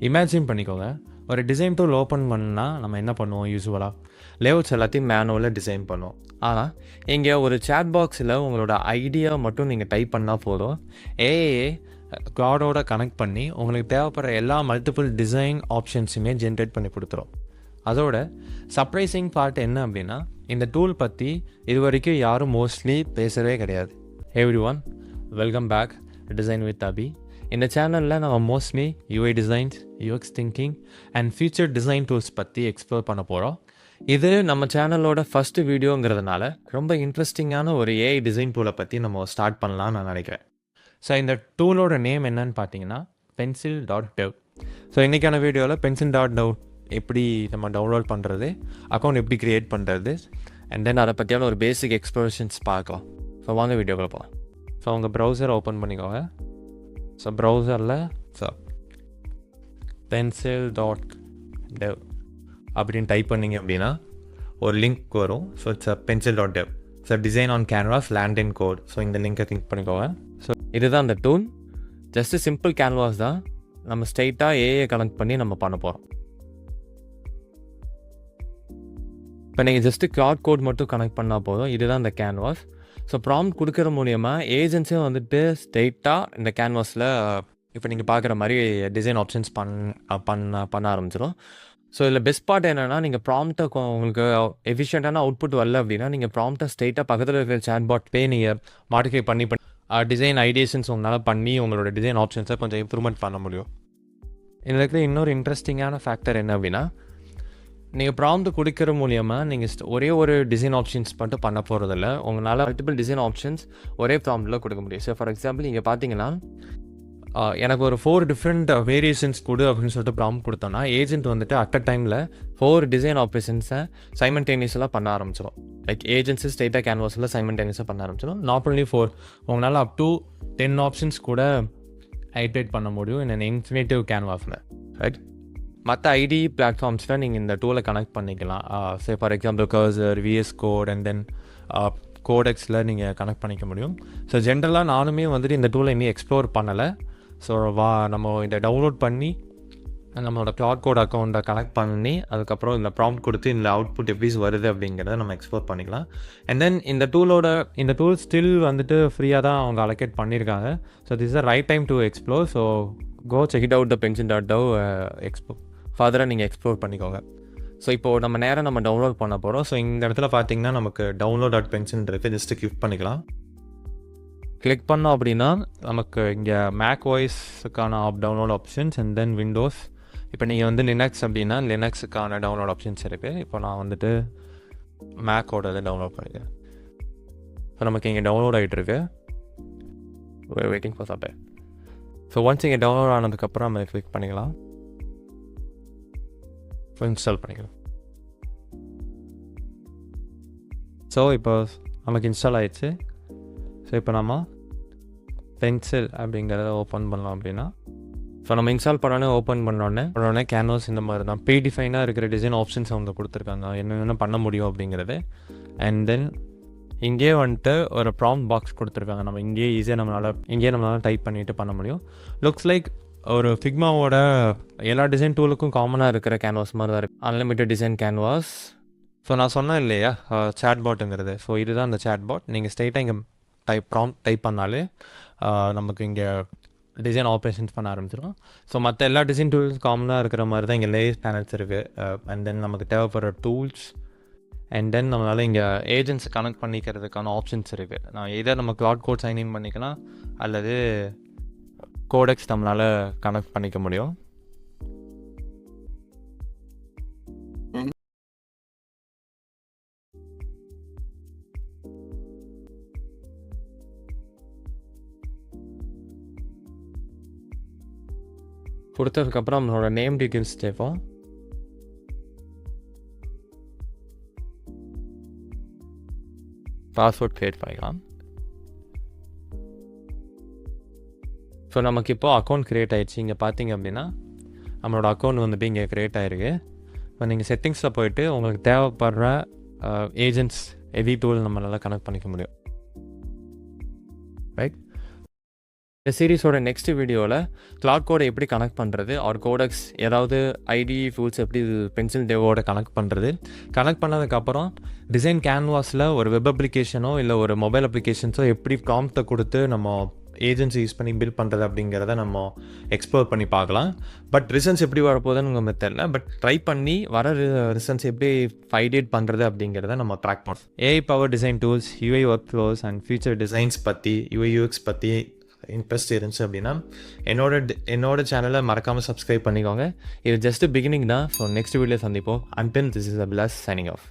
Imagine பண்ணிக்கோங்க, ஒரு design tool open பண்ணால் நம்ம என்ன பண்ணுவோம்? யூஸ்வலாக லேஅவுட்ஸ் எல்லாத்தையும் மேனுவலாக டிசைன் பண்ணுவோம். ஆனால் இங்கே ஒரு சேட் பாக்ஸில் உங்களோட ஐடியா மட்டும் நீங்கள் டைப் பண்ணால் போதும், ஏஏ காடோட கனெக்ட் பண்ணி உங்களுக்கு தேவைப்படுற எல்லா மல்டிபிள் டிசைன் ஆப்ஷன்ஸுமே ஜென்ரேட் பண்ணி கொடுத்துரும். அதோட சர்ப்ரைசிங் பார்ட் என்ன அப்படின்னா, இந்த டூல் பற்றி இது வரைக்கும் யாரும் மோஸ்ட்லி பேசவே கிடையாது. Everyone, welcome back design with Abhi. இந்த சேனலில் நம்ம mostly UI designs, UX thinking and future design tools பற்றி எக்ஸ்ப்ளோர் பண்ண போகிறோம். இது நம்ம சேனலோட ஃபஸ்ட்டு வீடியோங்கிறதுனால ரொம்ப இன்ட்ரெஸ்டிங்கான ஒரு ஏஐ டிசைன் டூலை பற்றி நம்ம ஸ்டார்ட் பண்ணலாம்னு நான் நினைக்கிறேன். ஸோ இந்த டூலோட நேம் என்னன்னு பார்த்தீங்கன்னா pencil.dev. ஸோ இன்றைக்கான வீடியோவில் pencil.dev எப்படி நம்ம டவுன்லோட் பண்ணுறது, அக்கௌண்ட் எப்படி க்ரியேட் பண்ணுறது, அண்ட் தென் அதை பற்றியான ஒரு பேசிக் எக்ஸ்ப்ளோரேஷன்ஸ் பார்க்கலாம். ஸோ வாங்க வீடியோவில் போகலாம். ஸோ உங்கள் ப்ரௌசரை ஓப்பன் பண்ணிக்கோங்க. ஸோ ப்ரௌசரில் pencil.dev அப்படின்னு டைப் பண்ணிங்க அப்படின்னா ஒரு லிங்க் வரும். So it's pencil.dev. So design on canvas land in code. So இந்த லிங்கை கிளிக் பண்ணிக்கோங்க. ஸோ இதுதான் அந்த டூல். ஜஸ்ட்டு சிம்பிள் கேன்வாஸ் தான். நம்ம ஸ்ட்ரைட்டாக ஏஏ கனெக்ட் பண்ணி நம்ம பண்ண போகிறோம். இப்போ நீங்கள் ஜஸ்ட்டு கிளாட் கோட் மட்டும் கனெக்ட் பண்ணால் போதும். இதுதான் இந்த கேன்வாஸ். ஸோ ப்ராம்ப்ட் கொடுக்குற மூலியமாக ஏஜென்ட்ஸும் வந்துட்டு ஸ்ட்ரெயிட்டாக இந்த கேன்வாஸில் இப்போ நீங்கள் பார்க்குற மாதிரி டிசைன் ஆப்ஷன்ஸ் பண்ண ஆரம்பிச்சிடும். ஸோ இதில் பெஸ்ட் பார்ட் என்னென்னா, நீங்கள் ப்ராம்ப்டை உங்களுக்கு எஃபிஷியண்ட்டான அவுட்புட் வரல அப்படின்னா நீங்கள் ப்ராம்ப்டை ஸ்ட்ரெயிட்டாக பக்கத்தில் இருக்கிற சேட் பாட் போய் நீங்கள் மாடிஃபை பண்ணி டிசைன் ஐடியேஷன்ஸ் உங்களால் பண்ணி உங்களோட டிசைன் ஆப்ஷன்ஸை கொஞ்சம் இம்ப்ரூவ்மெண்ட் பண்ண முடியும். இதில் இருக்கிற இன்னொரு இன்ட்ரெஸ்டிங்கான ஃபேக்டர் என்ன அப்படின்னா, நீங்கள் ப்ராம்ப்ட் கொடுக்குற மூலியமாக நீங்கள் ஒரே ஒரு டிசைன் ஆப்ஷன்ஸ் மட்டும் பண்ண போகிறதில்ல, உங்களால் மல்டிபிள் டிசைன் ஆப்ஷன்ஸ் ஒரே ப்ராம்ப்டில் கொடுக்க முடியும். ஸோ ஃபார் எக்ஸாம்பிள் நீங்கள் பார்த்தீங்கன்னா, எனக்கு ஒரு 4 டிஃப்ரெண்ட் வேரியேஷன்ஸ் கொடு அப்படின்னு சொல்லிட்டு ப்ராம்ப்ட் கொடுத்தோன்னா ஏஜென்ட் வந்துட்டு அட் அ டைமில் 4 டிசைன் ஆப்ரேஷன்ஸை சைமல்டேனியஸாக பண்ண ஆரம்பிச்சிடும். லைக் ஏஜென்ட்ஸு ஸ்ட்ரெயிட்டாக கேன்வாஸில் சைமல்டேனியஸாக பண்ண ஆரம்பிச்சிடும். நாட் ஒன்லி 4, உங்களால் அப் டு 10 ஆப்ஷன்ஸ் கூட ஐட்ரேட் பண்ண முடியும் in an இன்ஃபினிட்டிவ் கேன்வாஸில். ரைட், மற்ற ஐடி பிளாட்ஃபார்ம்ஸில் நீங்கள் இந்த டூலை கனெக்ட் பண்ணிக்கலாம். Say for example cursor, VS code and then கோடெக்ஸில் நீங்கள் கனெக்ட் பண்ணிக்க முடியும். ஸோ ஜென்ரலாக நானுமே வந்துட்டு இந்த டூலை இன்னும் எக்ஸ்ப்ளோர் பண்ணலை. ஸோ நம்ம இதை டவுன்லோட் பண்ணி நம்மளோட கிளாட் கோட் அக்கௌண்ட்டை கனெக்ட் பண்ணி அதுக்கப்புறம் இந்த ப்ராம்ப்ட் கொடுத்து இந்த அவுட்புட் எப்படி வருது அப்படிங்கிறத நம்ம எக்ஸ்ப்ளோர் பண்ணிக்கலாம். அண்ட் தென் இந்த டூல் ஸ்டில் வந்துட்டு ஃப்ரீயாக தான் அவங்க அலோகேட் பண்ணியிருக்காங்க. So this is the right time to explore. So go check it out the pencil.dev ஃபர்தராக நீங்கள் எக்ஸ்ப்ளோர் பண்ணிக்கோங்க. ஸோ இப்போது நம்ம டவுன்லோட் பண்ண போகிறோம். ஸோ இந்த இடத்துல பார்த்தீங்கன்னா நமக்கு download.pencil இருக்குது. ஜஸ்ட்டு கிளிக் பண்ணிக்கலாம். கிளிக் பண்ணோம் அப்படின்னா நமக்கு இங்கே மேக் வாய்ஸுக்கான download options and then Windows. இப்போ நீங்கள் வந்து லினக்ஸ் அப்படின்னா லினக்ஸுக்கான டவுன்லோட் ஆப்ஷன்ஸ் இருக்குது. இப்போ நான் வந்துட்டு மேக்கோட இதை டவுன்லோட் பண்ணிக்கிறேன். ஸோ நமக்கு இங்கே டவுன்லோட் ஆகிட்டுருக்கு. Waiting for some time. So once இங்கே டவுன்லோட் ஆனதுக்கப்புறம் நம்ம கிளிக் பண்ணிக்கலாம். ஸோ இன்ஸ்டால் பண்ணிக்கலாம். ஸோ இப்போ நமக்கு இன்ஸ்டால் ஆகிடுச்சு. ஸோ இப்போ நம்ம பென்சில் அப்படிங்கிறத ஓப்பன் பண்ணலாம் அப்படின்னா, ஸோ நம்ம இன்ஸ்டால் பண்ணோன்னே ஓப்பன் பண்ணோடனே கேன்வாஸ் இந்த மாதிரி தான் ப்ரீடிஃபைனாக இருக்கிற டிசைன் ஆப்ஷன்ஸ் அவங்க கொடுத்துருக்காங்க, என்னென்ன பண்ண முடியும் அப்படிங்கிறது. அண்ட் தென் இங்கேயே வந்துட்டு ஒரு ப்ராம்ப்ட் பாக்ஸ் கொடுத்துருக்காங்க. நம்ம இங்கேயே ஈஸியாக நம்மளால் டைப் பண்ணிவிட்டு பண்ண முடியும். லுக்ஸ் லைக் ஒரு ஃபிக்மாவோட எல்லா டிசைன் டூலுக்கும் காமனாக இருக்கிற கேன்வாஸ் மாதிரி தான் இருக்குது. Unlimited design canvas. ஸோ நான் சொன்னேன் இல்லையா சேட் பாட்டுங்கிறது. ஸோ இதுதான் அந்த சேட் பாட். நீங்கள் ஸ்ட்ரெயிட்டாக இங்கே டைப் பண்ணாலே நமக்கு இங்கே டிசைன் ஆப்ரேஷன்ஸ் பண்ண ஆரம்பிச்சிடும். ஸோ மற்ற எல்லா டிசைன் டூல்ஸ் காமனாக இருக்கிற மாதிரி தான் இங்கே லேயர் பேனல்ஸ் இருக்குது. அண்ட் தென் நமக்கு தேவைப்படுற டூல்ஸ் அண்ட் தென் நம்மளால் இங்கே ஏஜென்ட்ஸ் கனெக்ட் பண்ணிக்கிறதுக்கான ஆப்ஷன்ஸ் இருக்குது. நான் இதை நம்ம கிளாட் கோட் சைன்இன் பண்ணிக்கலாம் அல்லது கோடெக்ஸ் நம்மளால் கனெக்ட் பண்ணிக்க முடியும். கொடுத்ததுக்கப்புறம் நம்மளோட நேம் டீட்டெயில்ஸ் கேட்போம். பாஸ்வேர்ட் க்ரியேட் பண்ணிக்கலாம். ஸோ நமக்கு இப்போது அக்கௌண்ட் க்ரியேட் ஆகிடுச்சு. இங்கே பார்த்தீங்க அப்படின்னா நம்மளோட அக்கௌண்ட் வந்துட்டு இங்கே க்ரியேட் ஆகிருக்கு. இப்போ நீங்கள் செட்டிங்ஸில் போயிட்டு உங்களுக்கு தேவைப்படுற ஏஜென்ட்ஸ் எடி டூல் நம்மளால் கனெக்ட் பண்ணிக்க முடியும். ரைட், இந்த சீரிஸோட நெக்ஸ்ட் வீடியோவில் கிளாட் கோடை எப்படி கனெக்ட் பண்ணுறது, ஆர் கோடெக்ஸ் ஏதாவது ஐடி டூல்ஸ் எப்படி பென்சில் டெவோட கனெக்ட் பண்ணுறது, கனெக்ட் பண்ணதுக்கப்புறம் டிசைன் கேன்வாஸில் ஒரு வெப் அப்ளிகேஷனோ இல்லை ஒரு மொபைல் அப்ளிகேஷன்ஸோ எப்படி ப்ராம்ப்டை கொடுத்து நம்ம ஏஜென்சி யூஸ் பண்ணி பில்ட் பண்ணுறது அப்படிங்கிறத நம்ம எக்ஸ்ப்ளோர் பண்ணி பார்க்கலாம். பட் ரிசல்ட்ஸ் எப்படி வரப்போகுதுன்னு உங்கள் தெரியல. பட் ட்ரை பண்ணி வர ரிசல்ட்ஸ் எப்படி ஃபைடேட் பண்ணுறது அப்படிங்கிறத நம்ம ட்ராக் பண்ணோம். AI power design tools, UI workflows and future designs பற்றி, யூஐ யூஎக்ஸ் பற்றி இன்ட்ரெஸ்ட் இருந்துச்சு அப்படின்னா என்னோட சேனலை மறக்காமல் சப்ஸ்கிரைப் பண்ணிக்கோங்க. இது ஜஸ்ட் பிகினிங் தான். ஸோ நெக்ஸ்ட் வீடியோ சந்திப்போம். Until this is Abhilash signing of.